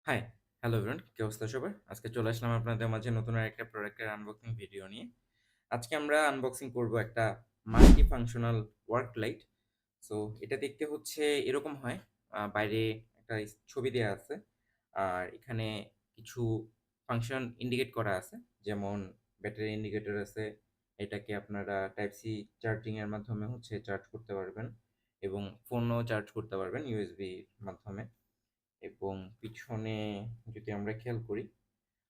High, hello everyone, কি অবস্থা সবার? আজকে চলে আসলাম আপনাদের মাঝে নতুন আরেকটা প্রোডাক্টের আনবক্সিং ভিডিও নিয়ে। আজকে আমরা আনবক্সিং করব একটা multi functional work light. So এটা দেখতে হচ্ছে এরকম হয়। বাইরে একটা ছবি দেয়া আছে। আর এখানে কিছু ফাংশন ইন্ডিকেট করা আছে। যেমন ব্যাটারি ইন্ডিকেটর আছে। এটাকে আপনারা টাইপ সি চার্জিং এর মাধ্যমে হচ্ছে চার্জ করতে পারবেন এবং ফোনও চার্জ করতে পারবেন ইউএসবির মাধ্যমে। এবং পিছনে যদি আমরা খেয়াল করি,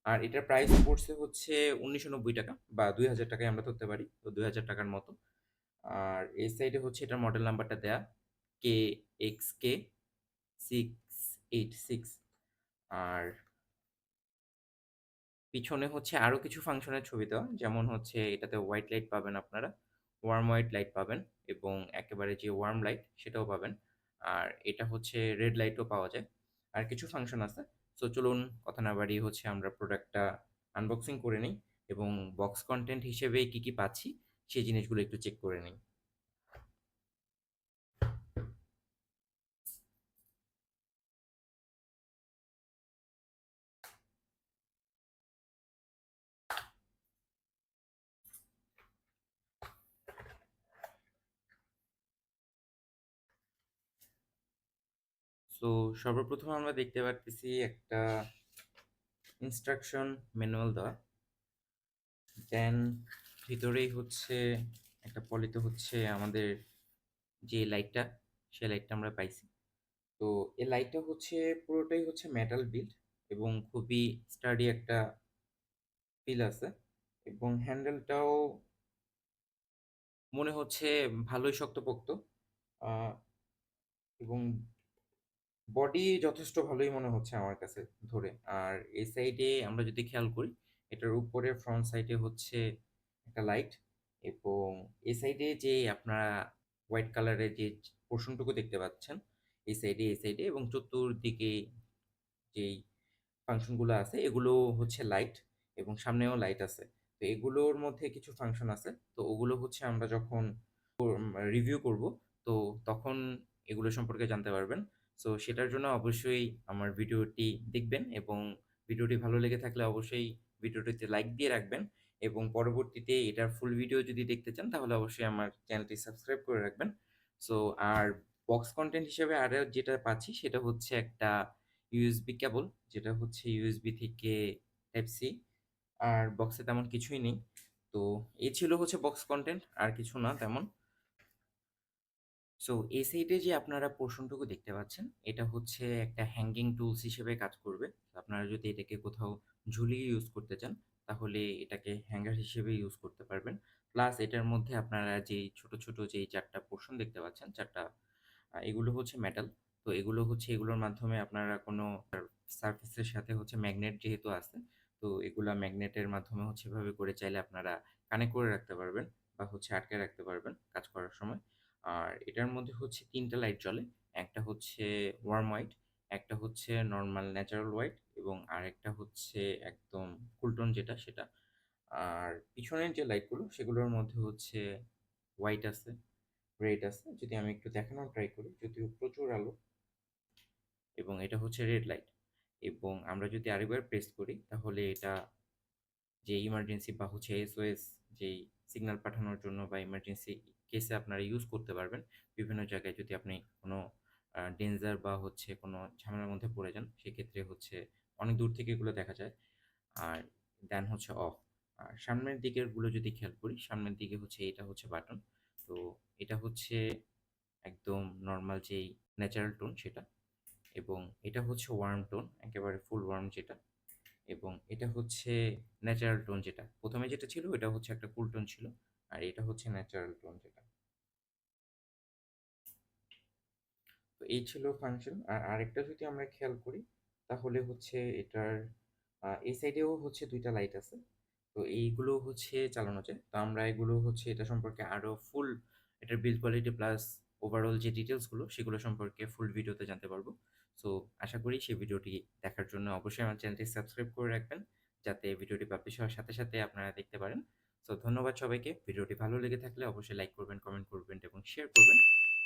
আর এটার প্রাইস পড়ছে হচ্ছে ৳১৯৯০ বা ৳২,০০০ আমরা ধরতে পারি। তো ৳২,০০০ মতো। আর এই সাইডে হচ্ছে এটার মডেল নাম্বারটা দেয়া KXK 686। আর পিছনে হচ্ছে আরো কিছু ফাংশনের ছবি দেওয়া। যেমন হচ্ছে এটাতে হোয়াইট লাইট পাবেন আপনারা, ওয়ার্ম হোয়াইট লাইট পাবেন এবং একেবারে যে ওয়ার্ম লাইট সেটাও পাবেন। আর এটা হচ্ছে রেড লাইটও পাওয়া যায়। আর কিছু ফাংশন আছে। সো চলুন কথা না বাড়িয়ে হচ্ছে আমরা প্রোডাক্টটা আনবক্সিং করে নিই এবং বক্স কনটেন্ট হিসেবে কি পাচ্ছি সেই জিনিসগুলো একটু চেক করে নিই। সো সর্বপ্রথম আমরা দেখতে পারতেছি একটা ইনস্ট্রাকশন ম্যানুয়াল দেওয়া। দেন ভিতরেই হচ্ছে একটা পলিতে হচ্ছে আমাদের যে লাইটটা, সে লাইটটা আমরা পাইছি। তো এই লাইটটা হচ্ছে পুরোটাই হচ্ছে মেটাল বিল্ড এবং খুবই স্টাডি একটা ফিল আছে এবং হ্যান্ডেলটাও মনে হচ্ছে ভালোই শক্তপোক্ত। আহ, এবং বডি যথেষ্ট ভালোই মনে হচ্ছে আমার কাছে ধরে। আর এই সাইডে আমরা যদি খেয়াল করি, এটার উপরে ফ্রন্ট সাইডে হচ্ছে একটা লাইট এবং এই সাইডে যে আপনারা হোয়াইট কালারের যে পোর্শনটুকু দেখতে পাচ্ছেন, এই সাইডে এবং চতুর্দিকে যেই ফাংশনগুলো আছে এগুলো হচ্ছে লাইট এবং সামনেও লাইট আছে। তো এগুলোর মধ্যে কিছু ফাংশন আছে। তো ওগুলো হচ্ছে আমরা যখন রিভিউ করব, তো তখন এগুলো সম্পর্কে জানতে পারবেন। সো সেটার জন্য অবশ্যই আমার ভিডিওটি দেখবেন এবং ভিডিওটি ভালো লেগে থাকলে অবশ্যই ভিডিওটিতে লাইক দিয়ে রাখবেন এবং পরবর্তীতে এটার ফুল ভিডিও যদি দেখতে চান তাহলে অবশ্যই আমার চ্যানেলটি সাবস্ক্রাইব করে রাখবেন। সো আর বক্স কন্টেন্ট হিসেবে আরও যেটা পাচ্ছি সেটা হচ্ছে একটা ইউএসবি কেবল, যেটা হচ্ছে ইউএসবি থেকে টাইপ সি। আর বক্সে তেমন কিছুই নেই। তো এই ছিল হচ্ছে বক্স কন্টেন্ট, আর কিছু না তেমন। সো এই সাইডে যে আপনারা পোর্শনটুকু দেখতে পাচ্ছেন, এটা হচ্ছে একটা হ্যাঙ্গিং টুলস হিসেবে কাজ করবে। তো আপনারা যদি এটাকে কোথাও ঝুলিয়ে ইউজ করতে চান, তাহলে এটাকে হ্যাঙ্গার হিসেবে ইউজ করতে পারবেন। প্লাস এটার মধ্যে আপনারা যেই ছোট যেই ৪ টা পোর্শন দেখতে পাচ্ছেন, ৪ টা এগুলো হচ্ছে মেটাল। তো এগুলো হচ্ছে এগুলোর মাধ্যমে আপনারা কোনো সারফেসের সাথে হচ্ছে ম্যাগনেট যেহেতু আছে, তো এগুলা ম্যাগনেটের মাধ্যমে হচ্ছে এভাবে করে চাইলে আপনারা কানেক্ট করে রাখতে পারবেন বা হচ্ছে আটকে রাখতে পারবেন কাজ করার সময়। আর এটার মধ্যে হচ্ছে ৩ টা লাইট জ্বলে। একটা হচ্ছে ওয়ার্ম হোয়াইট, একটা হচ্ছে নরমাল ন্যাচারাল হোয়াইট এবং আরেকটা হচ্ছে একদম কুল টোন যেটা সেটা। আর পিছনের যে লাইটগুলো সেগুলোর মধ্যে হচ্ছে হোয়াইট আছে, রেড আছে। যদি আমি একটু দেখানোর ট্রাই করি, যদিও প্রচুর আলো। এবং এটা হচ্ছে রেড লাইট। এবং আমরা যদি আরেকবার প্রেস করি তাহলে এটা যে ইমার্জেন্সি বা হচ্ছে এসওএস যেই সিগন্যাল পাঠানোর জন্য বা ইমার্জেন্সি কেসে আপনারা ইউজ করতে পারবেন। বিভিন্ন জায়গায় যদি আপনি কোনো ডেঞ্জার বা হচ্ছে কোনো ঝামেলার মধ্যে পড়ে যান, সেক্ষেত্রে হচ্ছে অনেক দূর থেকে এগুলো দেখা যায়। আর দেন হচ্ছে অফ। আর সামনের দিকেরগুলো যদি খেয়াল করি, সামনের দিকে হচ্ছে এটা হচ্ছে বাটন। তো এটা হচ্ছে একদম নরমাল যেই ন্যাচারাল টোন সেটা এবং এটা হচ্ছে ওয়ার্ম টোন, একেবারে ফুল ওয়ার্ম যেটা। এবং এটা হচ্ছে ন্যাচারাল টোন যেটা। ১ম এ যেটা ছিল ওটা হচ্ছে একটা কুল টোন ছিল। আর এটা হচ্ছে ন্যাচারাল টোন যেটা। তো এই ছিল ফাংশন। আর আরেকটা যদি আমরা খেয়াল করি তাহলে হচ্ছে এটার এই সাইডেও হচ্ছে ২ টা লাইট আছে। তো এইগুলো হচ্ছে চালানো যায়। তো আমরা এগুলো হচ্ছে এটা সম্পর্কে আরো ফুল এটার বিল্ড কোয়ালিটি প্লাস ওভারঅল যে ডিটেইলস গুলো সেগুলো সম্পর্কে ফুল ভিডিওতে জানতে পারবো। সো আশা করি সেই ভিডিওটি দেখার জন্য অবশ্যই আমার চ্যানেলটি সাবস্ক্রাইব করে রাখবেন, যাতে ভিডিওটি পাবলিশ হওয়ার সাথে আপনারা দেখতে পারেন। সো ধন্যবাদ সবাইকে। ভিডিওটি ভালো লেগে থাকলে অবশ্যই লাইক করবেন, কমেন্ট করবেন এবং শেয়ার করবেন।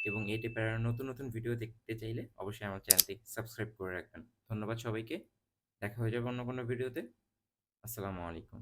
এবং এই টাইপের আরো নতুন ভিডিও দেখতে চাইলে অবশ্যই আমার চ্যানেলটি সাবস্ক্রাইব করে রাখবেন। ধন্যবাদ সবাইকে। দেখা হয়ে যাবে অন্য কোনো ভিডিওতে। আসসালামু আলাইকুম।